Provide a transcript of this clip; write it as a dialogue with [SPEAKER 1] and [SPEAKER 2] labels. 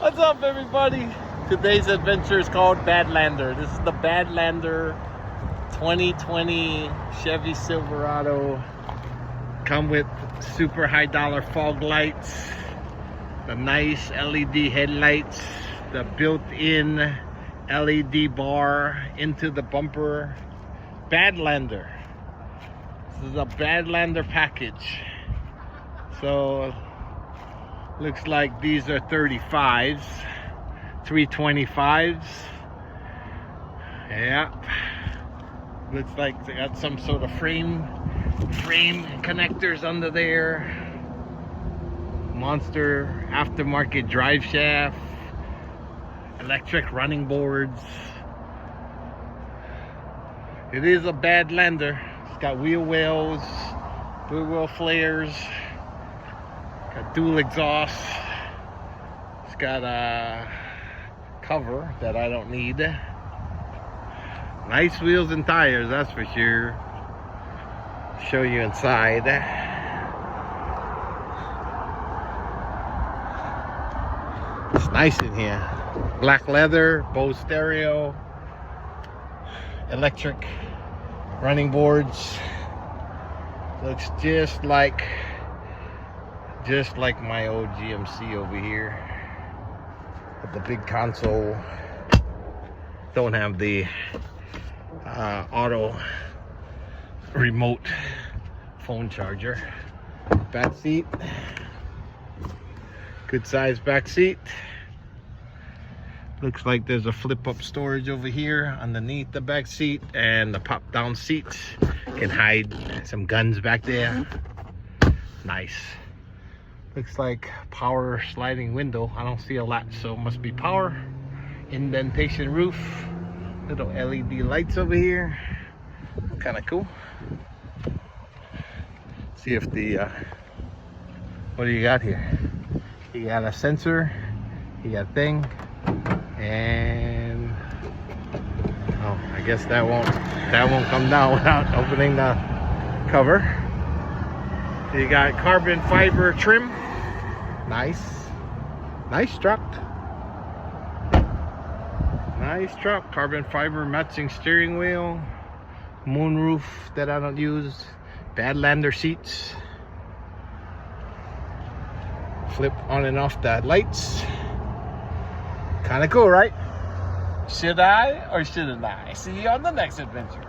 [SPEAKER 1] What's up, everybody? Today's adventure is called Badlander. This is the Badlander 2020 Chevy Silverado. Come with super high dollar fog lights, the nice LED headlights, the built-in LED bar into the bumper. Badlander. This is a Badlander package. So looks like these are 35s, 325s. Yeah. Looks like they got some sort of frame connectors under there. Monster aftermarket drive shaft, electric running boards. It is a Badlander. It's got wheel wells, blue wheel flares, got dual exhaust. It's got a cover that I don't need. Nice wheels and tires, that's for sure. Show you inside. It's nice in here. Black leather, Bose stereo, electric running boards. Looks just like my old GMC over here. With the big console. Don't have the auto remote phone charger. Back seat, good size back seat. Looks like there's a flip up storage over here underneath the back seat, and the pop down seats can hide some guns back there. Nice. Looks like power sliding window. I don't see a latch, so it must be power. Indentation roof. Little LED lights over here. Kind of cool. See if the what do you got here? You got a sensor, you got a thing, and oh, I guess that won't come down without opening the cover. You got carbon fiber trim. Nice truck. Nice truck. Carbon fiber matching steering wheel. Moonroof that I don't use. Badlander seats. Flip on and off the lights. Kind of cool, right? Should I or shouldn't I? See you on the next adventure.